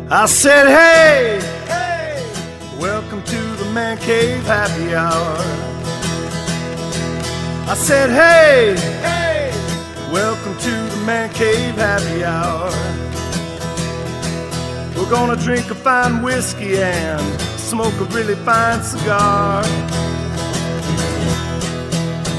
I said, hey, hey, welcome to the Man Cave Happy Hour. I said, hey, hey, welcome to the Man Cave Happy Hour. We're gonna drink a fine whiskey and smoke a really fine cigar.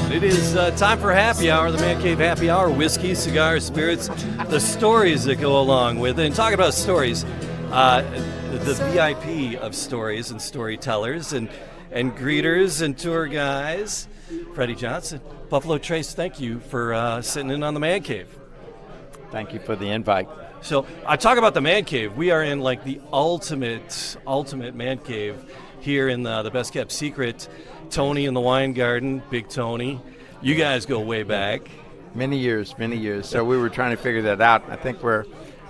It is time for happy hour, the Man Cave Happy Hour. Whiskey, cigars, spirits, the stories that go along with it. And talking about stories, the VIP of stories and storytellers and greeters and tour guys, Freddie Johnson. Buffalo Trace, thank you for sitting in on the Man Cave. Thank you for the invite. So I talk about the Man Cave. We are in like the ultimate Man Cave here in the Best Kept Secret. Tony in the Wine Garden, Big Tony. You guys go way back. Many years. So we were trying to figure that out. I think we're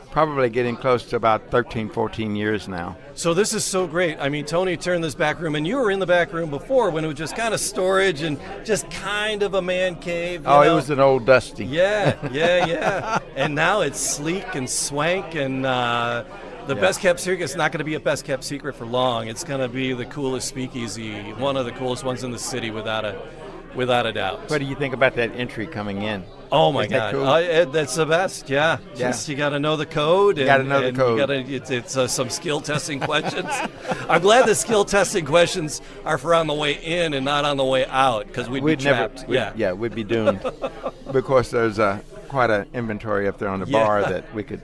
probably getting close to about 13, 14 years now. So this is so great. I mean, Tony turned this back room, and you were in the back room before when it was just kind of storage and just kind of a man cave. You know? It was an old dusty. Yeah. And now it's sleek and swank, and the Best Kept Secret is not going to be a Best Kept Secret for long. It's going to be the coolest speakeasy, one of the coolest ones in the city, without a doubt. What do you think about that entry coming in? Oh my God, cool? That's the best. Yeah. Just you got to know the code. It's some skill testing questions. I'm glad the skill testing questions are for on the way in and not on the way out, because we'd be trapped. We'd be doomed because there's quite an inventory up there on the bar that we could,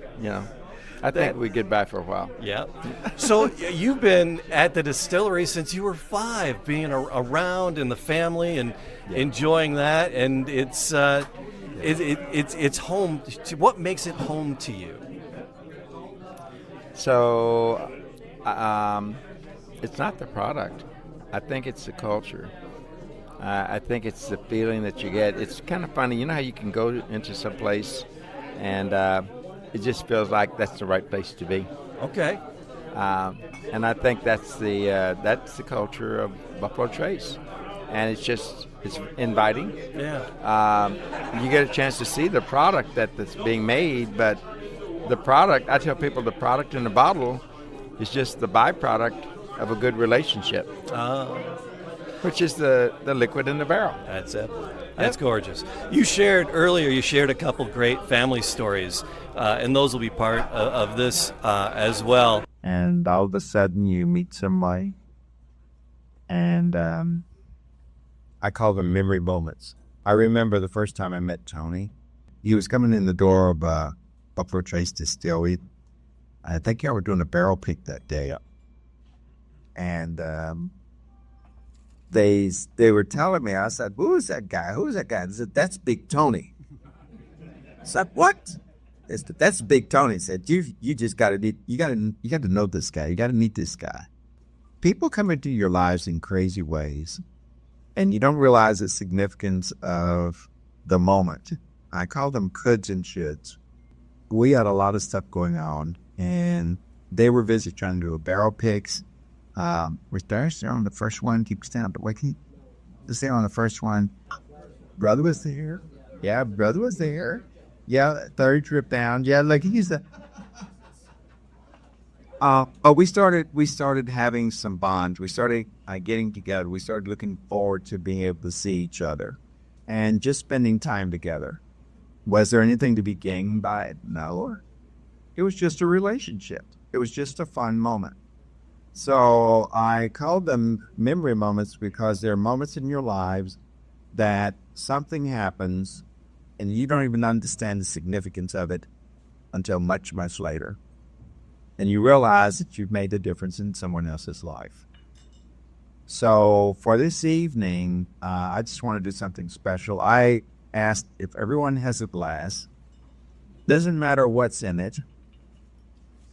I think we get by for a while. Yeah. So you've been at the distillery since you were 5, being around in the family and enjoying that, and it's home. What makes it home to you? So it's not the product. I think it's the culture. I think it's the feeling that you get. It's kind of funny. You know how you can go into some place and it just feels like that's the right place to be. Okay. And I think that's the culture of Buffalo Trace, and it's inviting. Yeah. You get a chance to see the product that's being made, but the product, I tell people, the product in the bottle is just the byproduct of a good relationship, which is the liquid in the barrel. That's it. That's gorgeous. You shared a couple great family stories, and those will be part of this as well. And all of a sudden you meet somebody, and I call them memory moments. I remember the first time I met Tony. He was coming in the door of Buffalo Trace Distillery. I think y'all were doing a barrel pick that day. And they were telling me, I said, who's that guy? They said, that's Big Tony. I said, what? That's Big Tony. He said, you just got to know this guy. You got to meet this guy. People come into your lives in crazy ways, and you don't realize the significance of the moment. I call them coulds and shoulds. We had a lot of stuff going on, and they were busy trying to do a barrel picks. We're there on the first one. Keep standing up. Wait, let's stay on the first one. Brother was there. Yeah, brother was there. Yeah, third trip down. Yeah, like he's the. But we started having some bonds. We started getting together. We started looking forward to being able to see each other, and just spending time together. Was there anything to be gained by it? No. It was just a relationship. It was just a fun moment. So I call them memory moments because they're moments in your lives that something happens and you don't even understand the significance of it until much, much later. And you realize that you've made a difference in someone else's life. So for this evening, I just want to do something special. I asked if everyone has a glass. Doesn't matter what's in it.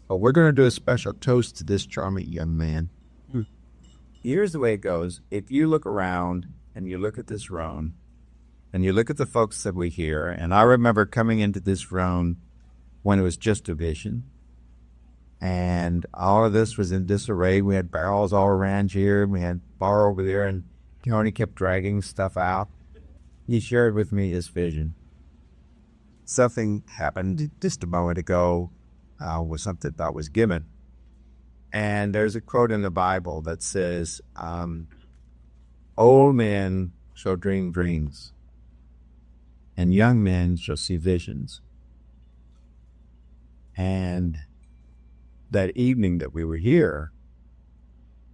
But we're going to do a special toast to this charming young man. Here's the way it goes. If you look around and you look at this room and you look at the folks that we hear, and I remember coming into this room when it was just a vision, and all of this was in disarray. We had barrels all around here. We had bar over there, and Tony kept dragging stuff out. He shared with me his vision. Something happened just a moment ago. Was something that was given. And there's a quote in the Bible that says, old men shall dream dreams, and young men shall see visions. And that evening that we were here,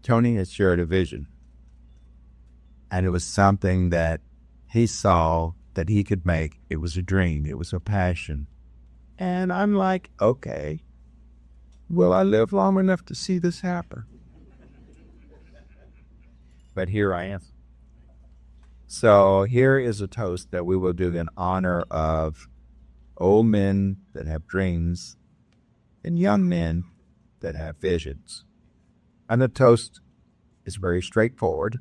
Tony had shared a vision. And it was something that he saw that he could make. It was a dream. It was a passion. And I'm like, okay, will I live long enough to see this happen? But here I am. So here is a toast that we will do in honor of old men that have dreams and young men that have visions. And the toast is very straightforward.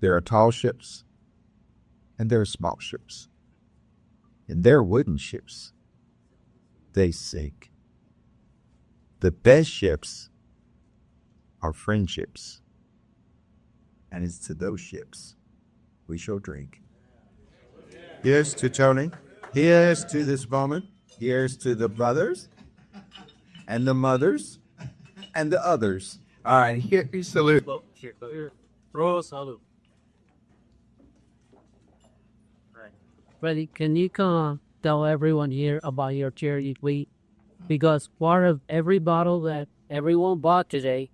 There are tall ships and there are small ships. And they're wooden ships. They sink. The best ships are friendships. And it's to those ships we shall drink. Here's to Tony. Here's to this moment. Here's to the brothers and the mothers and the others. All right, here's salute. Salute. Freddie, can you tell everyone here about your charity week? Because part of every bottle that everyone bought today,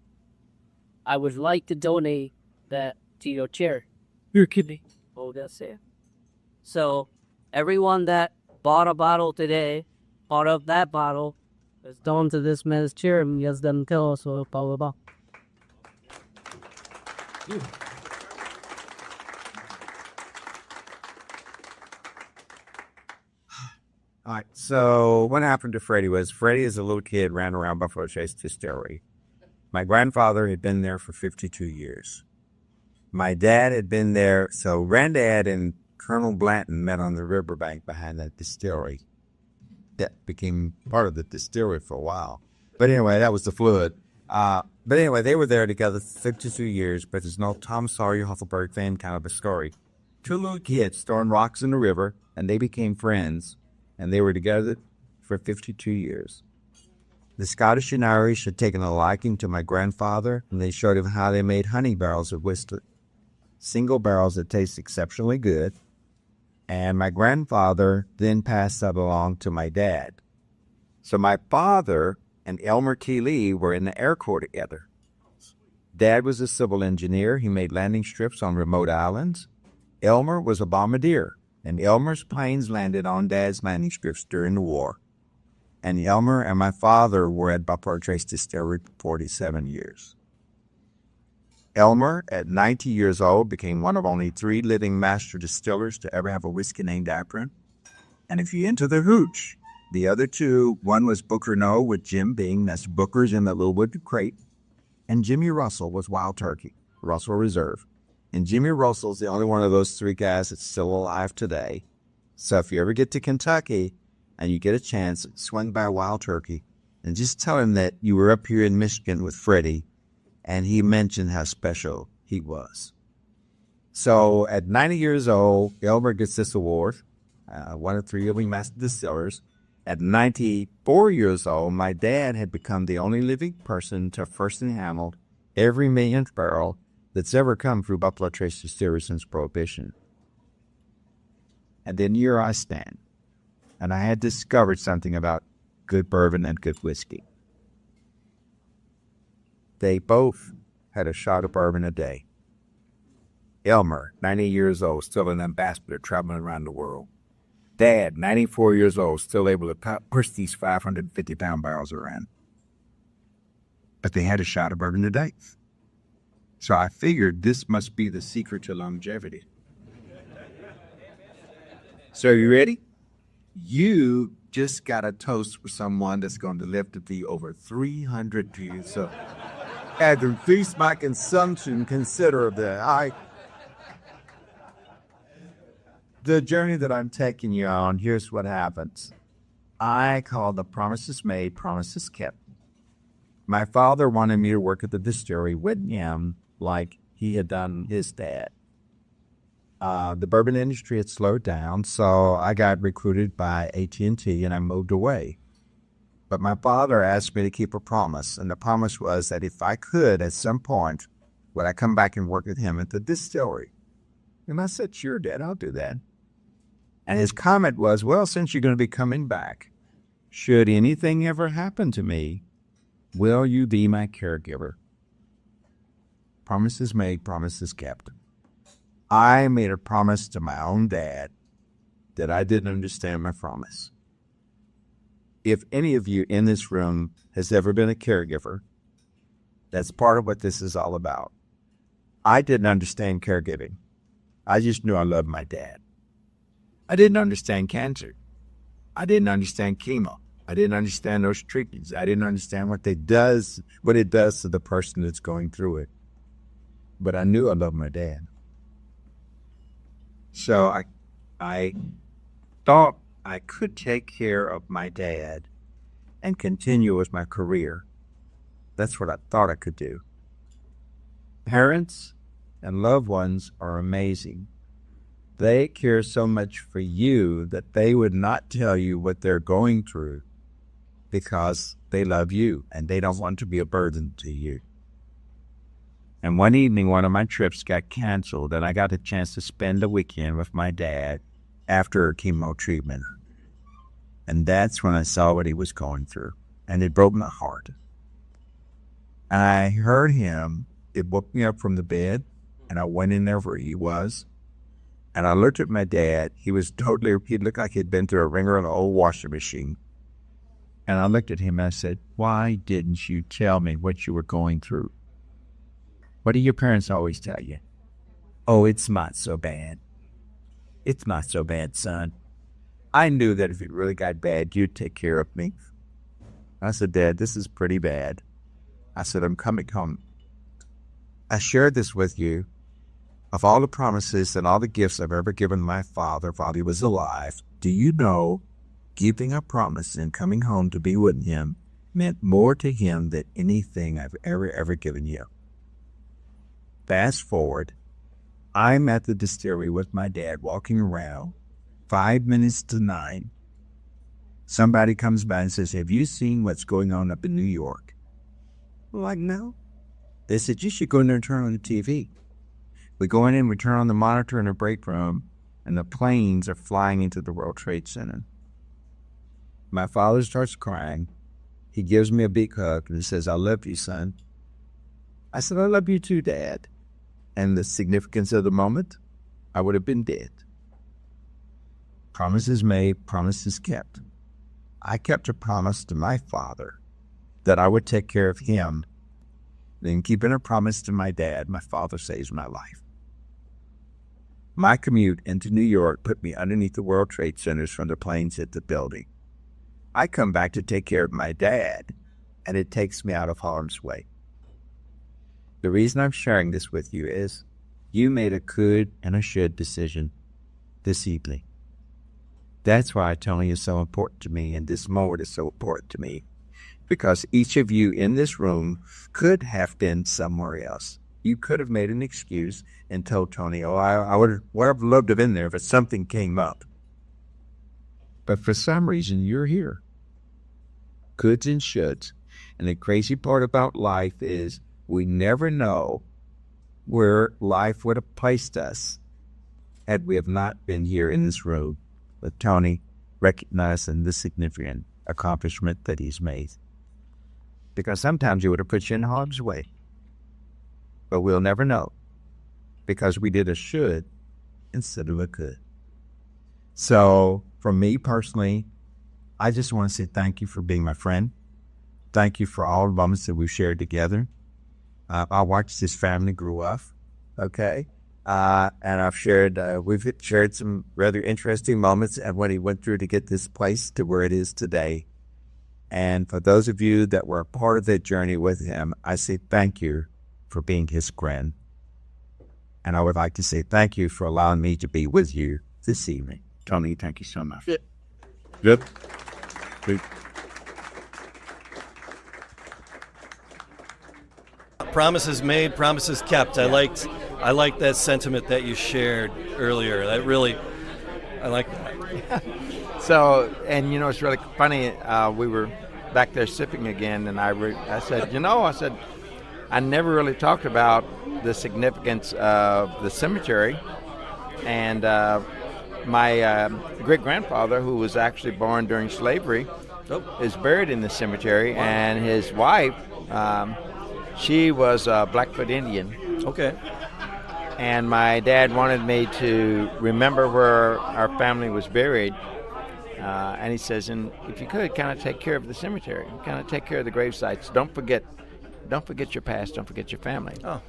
I would like to donate that to your charity. Your kidney. Oh, that's it. So, everyone that bought a bottle today, part of that bottle is donated to this man's charity. Yes, them tell us blah blah blah. All right, so what happened to Freddie was Freddie, as a little kid, ran around Buffalo Trace Distillery. My grandfather had been there for 52 years. My dad had been there, so Granddad and Colonel Blanton met on the riverbank behind that distillery. That became part of the distillery for a while. But anyway, that was the flood. But anyway, they were there together 52 years, but there's no Tom Sawyer Huckleberry fan kind of a story. Two little kids throwing rocks in the river, and they became friends. And they were together for 52 years. The Scottish and Irish had taken a liking to my grandfather, and they showed him how they made honey barrels of whiskey. Single barrels that taste exceptionally good. And my grandfather then passed that along to my dad. So my father and Elmer T. Lee were in the Air Corps together. Dad was a civil engineer. He made landing strips on remote islands. Elmer was a bombardier. And Elmer's planes landed on Dad's landing strips during the war. And Elmer and my father were at Buffalo Trace Distillery for 47 years. Elmer, at 90 years old, became one of only 3 living master distillers to ever have a whiskey named after him. And if you enter the hooch, the other 2, one was Booker No with Jim Bing, that's Booker's in the little wood crate, and Jimmy Russell was Wild Turkey, Russell Reserve. And Jimmy Russell's the only one of those 3 guys that's still alive today. So if you ever get to Kentucky and you get a chance, swing by Wild Turkey and just tell him that you were up here in Michigan with Freddie and he mentioned how special he was. So at 90 years old, Elmer gets this award, one of 3 living master distillers. At 94 years old, my dad had become the only living person to first and handle every millionth barrel that's ever come through Buffalo Trace Distillery since Prohibition. And then here I stand, and I had discovered something about good bourbon and good whiskey. They both had a shot of bourbon a day. Elmer, 90 years old, still an ambassador traveling around the world. Dad, 94 years old, still able to push these 550-pound barrels around. But they had a shot of bourbon a day. So I figured this must be the secret to longevity. So are you ready? You just got a toast for someone that's going to live to be over 300 years old. Had to increase my consumption considerably. The journey that I'm taking you on, here's what happens. I call the promises made, promises kept. My father wanted me to work at the distillery with him like he had done his dad. The bourbon industry had slowed down, so I got recruited by AT&T and I moved away. But my father asked me to keep a promise, and the promise was that if I could, at some point, would I come back and work with him at the distillery? And I said, sure, Dad, I'll do that. And his comment was, well, since you're going to be coming back, should anything ever happen to me, will you be my caregiver? Promises made, promises kept. I made a promise to my own dad that I didn't understand my promise. If any of you in this room has ever been a caregiver, that's part of what this is all about. I didn't understand caregiving. I just knew I loved my dad. I didn't understand cancer. I didn't understand chemo. I didn't understand those treatments. I didn't understand what it does to the person that's going through it. But I knew I loved my dad. So I thought I could take care of my dad and continue with my career. That's what I thought I could do. Parents and loved ones are amazing. They care so much for you that they would not tell you what they're going through because they love you and they don't want to be a burden to you. And one evening, one of my trips got canceled, and I got a chance to spend a weekend with my dad after chemo treatment. And that's when I saw what he was going through, and it broke my heart. And I heard him. It woke me up from the bed, and I went in there where he was, and I looked at my dad. He looked like he'd been through a wringer on an old washing machine. And I looked at him and I said, why didn't you tell me what you were going through? What do your parents always tell you? Oh, it's not so bad. It's not so bad, son. I knew that if it really got bad, you'd take care of me. I said, Dad, this is pretty bad. I said, I'm coming home. I shared this with you. Of all the promises and all the gifts I've ever given my father while he was alive, do you know keeping a promise and coming home to be with him meant more to him than anything I've ever given you? Fast forward, I'm at the distillery with my dad walking around, 5 minutes to 9. Somebody comes by and says, have you seen what's going on up in New York? I'm like, no. They said, you should go in there and turn on the TV. We go in and we turn on the monitor in the break room, and the planes are flying into the World Trade Center. My father starts crying. He gives me a big hug and he says, I love you, son. I said, I love you too, Dad. And the significance of the moment, I would have been dead. Promises made, promises kept. I kept a promise to my father that I would take care of him. Then keeping a promise to my dad, my father saves my life. My commute into New York put me underneath the World Trade Centers from the planes hit the building. I come back to take care of my dad, and it takes me out of harm's way. The reason I'm sharing this with you is you made a could and a should decision this evening. That's why Tony is so important to me, and this moment is so important to me, because each of you in this room could have been somewhere else. You could have made an excuse and told Tony, oh, I would have loved to have been there if something came up. But for some reason, you're here. Coulds and shoulds. And the crazy part about life is we never know where life would have placed us had we have not been here in this room with Tony recognizing the significant accomplishment that he's made. Because sometimes he would have put you in harm's way. But we'll never know because we did a should instead of a could. So for me personally, I just want to say thank you for being my friend. Thank you for all the moments that we've shared together. I watched this family grow up, okay? And we've shared some rather interesting moments and what he went through to get this place to where it is today. And for those of you that were a part of that journey with him, I say thank you for being his friend. And I would like to say thank you for allowing me to be with you this evening. Tony, thank you so much. Good. Promises made, promises kept. I liked that sentiment that you shared earlier. I like that. So, and it's really funny. back there sipping again, and I said, I never really talked about the significance of the cemetery, and my great-grandfather, who was actually born during slavery, is buried in the cemetery, and his wife, she was a Blackfoot Indian. Okay. And my dad wanted me to remember where our family was buried. And he says, and if you could, kind of take care of the cemetery, kind of take care of the grave sites. Don't forget your past, don't forget your family. Oh.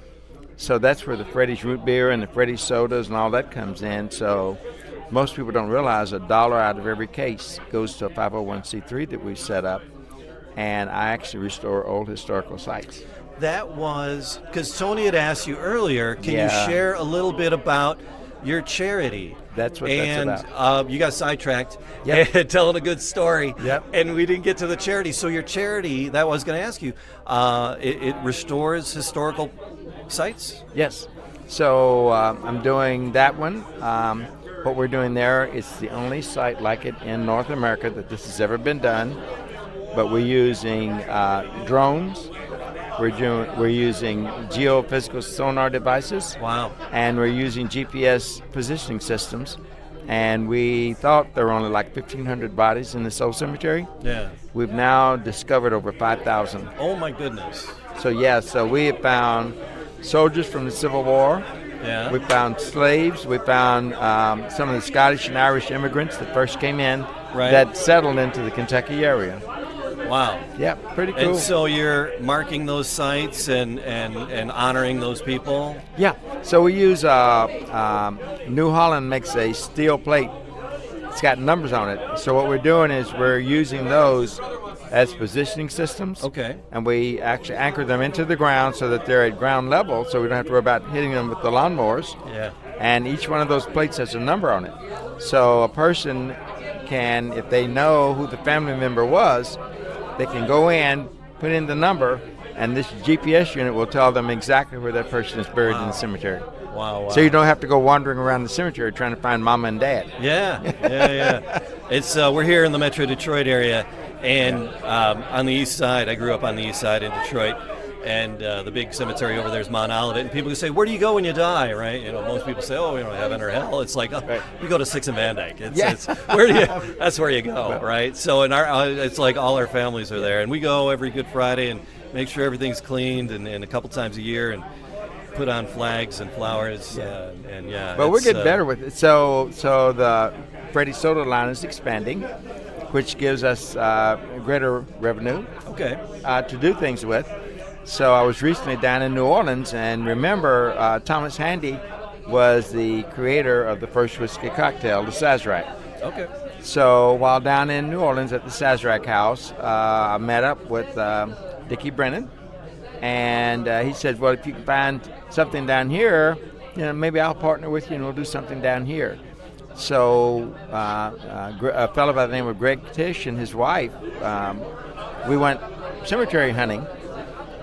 So that's where the Freddie's root beer and the Freddie's sodas and all that comes in. So most people don't realize $1 out of every case goes to a 501c3 that we've set up. And I actually restore old historical sites. That was because Tony had asked you earlier, can you share a little bit about your charity? That's what that's about. And you got sidetracked telling a good story. Yep. And we didn't get to the charity. So your charity, that I was going to ask you, it restores historical sites? Yes. So I'm doing that one. What we're doing there is the only site like it in North America that this has ever been done. But we're using drones. We're using geophysical sonar devices. Wow. And we're using GPS positioning systems. And we thought there were only like 1,500 bodies in this old cemetery. Yeah. We've now discovered over 5,000. Oh, my goodness. So we have found soldiers from the Civil War. Yeah. We found slaves. We found some of the Scottish and Irish immigrants that first came in that settled into the Kentucky area. Wow. Yeah, pretty cool. And so you're marking those sites and honoring those people? Yeah. So we use New Holland makes a steel plate. It's got numbers on it. So what we're doing is we're using those as positioning systems. Okay. And we actually anchor them into the ground so that they're at ground level, so we don't have to worry about hitting them with the lawnmowers. Yeah. And each one of those plates has a number on it. So a person can, if they know who the family member was, they can go in, put in the number, and this GPS unit will tell them exactly where that person is buried in the cemetery. Wow. So you don't have to go wandering around the cemetery trying to find mama and dad. Yeah. It's we're here in the Metro Detroit area, and on the east side. I grew up on the east side in Detroit, and the big cemetery over there is Mount Olivet. And people can say, "Where do you go when you die?" Right? Most people say, "Oh, heaven or hell." It's like, you go to 6 and Van Dyke. It's where do you? That's where you go, right? So in our, it's like all our families are there, and we go every Good Friday and make sure everything's cleaned, and a couple times a year, and put on flags and flowers, But we're getting better with it. So the Freddie Soda line is expanding, which gives us greater revenue. Okay. To do things with. So I was recently down in New Orleans, and remember Thomas Handy was the creator of the first whiskey cocktail, the Sazerac. Okay. So while down in New Orleans at the Sazerac House, I met up with Dickie Brennan, and he said, well, if you can find something down here, maybe I'll partner with you and we'll do something down here. So a fellow by the name of Greg Tish and his wife, we went cemetery hunting,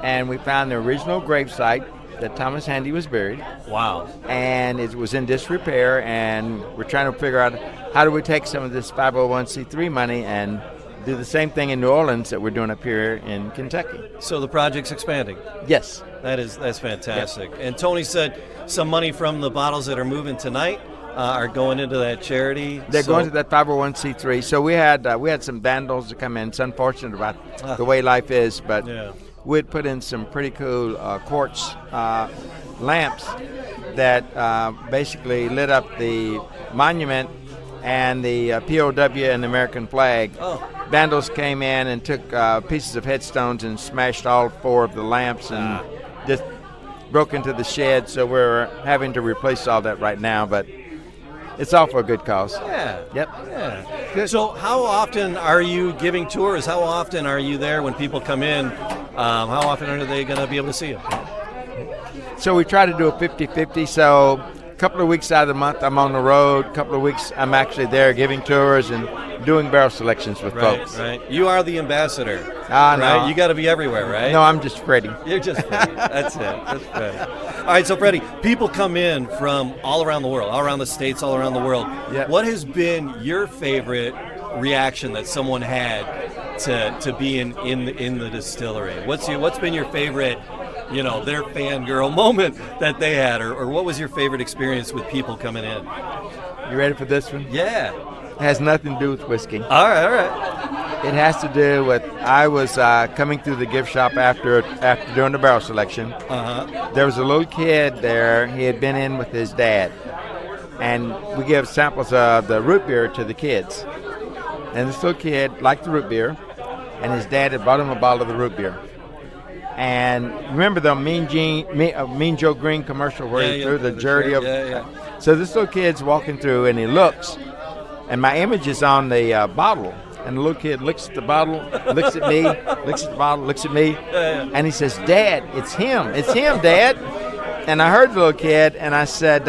and we found the original gravesite that Thomas Handy was buried. Wow. And it was in disrepair, and we're trying to figure out how do we take some of this 501c3 money and do the same thing in New Orleans that we're doing up here in Kentucky. So the project's expanding. Yes. That's fantastic. Yes. And Tony said some money from the bottles that are moving tonight are going into that charity. They're going to that 501c3. So we had some vandals to come in. It's unfortunate about the way life is, but we'd put in some pretty cool quartz lamps that basically lit up the monument and the POW and the American flag. Vandals came in and took pieces of headstones and smashed all 4 of the lamps and just broke into the shed. So we're having to replace all that right now, but it's all for a good cause. Yeah. Yep. Yeah. Good. So how often are you giving tours? How often are you there when people come in? How often are they going to be able to see you? So we try to do a 50-50. So a couple of weeks out of the month I'm on the road. A couple of weeks I'm actually there giving tours and doing barrel selections with folks. Right. You are the ambassador. Right? No. You got to be everywhere, right? No, I'm just Freddie. You're just Freddie. That's it. That's Freddie. All right, so Freddie, people come in from all around the world, all around the states, all around the world. Yep. What has been your favorite reaction that someone had to be in the distillery? What's been your favorite, their fangirl moment that they had, or what was your favorite experience with people coming in? You ready for this one? Yeah. It has nothing to do with whiskey. All right. It has to do with I was coming through the gift shop after doing the barrel selection. Uh-huh. There was a little kid there. He had been in with his dad, and we give samples of the root beer to the kids. And this little kid liked the root beer, and his dad had bought him a bottle of the root beer. And remember the Mean Joe Green commercial where he threw the jersey of. So this little kid's walking through, and he looks, and my image is on the bottle. And the little kid looks at the bottle, looks at me, looks at the bottle, looks at me, and he says, "Dad, it's him, Dad." And I heard the little kid, and I said,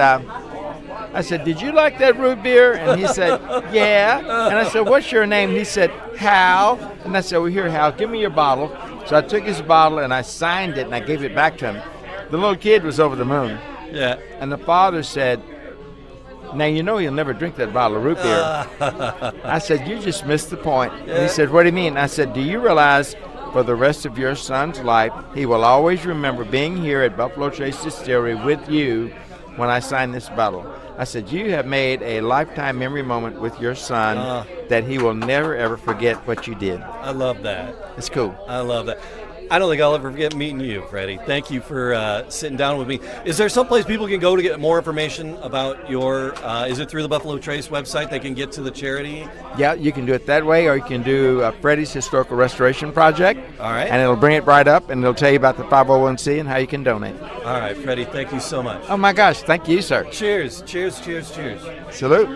"Did you like that root beer?" And he said, "Yeah." And I said, "What's your name?" And he said, "Hal." And I said, "Well, here, Hal, give me your bottle." So I took his bottle and I signed it and I gave it back to him. The little kid was over the moon. Yeah. And the father said, "Now you know he'll never drink that bottle of root beer." I said, "You just missed the point." Yeah. And he said, "What do you mean?" I said, "Do you realize for the rest of your son's life, he will always remember being here at Buffalo Trace Distillery with you when I signed this bottle?" I said, "You have made a lifetime memory moment with your son that he will never, ever forget what you did." I love that. It's cool. I love that. I don't think I'll ever forget meeting you, Freddie. Thank you for sitting down with me. Is there someplace people can go to get more information about your, is it through the Buffalo Trace website they can get to the charity? Yeah, you can do it that way, or you can do Freddie's Historical Restoration Project. All right. And it'll bring it right up, and it'll tell you about the 501c and how you can donate. All right, Freddie, thank you so much. Oh, my gosh. Thank you, sir. Cheers, cheers, cheers, cheers. Salute.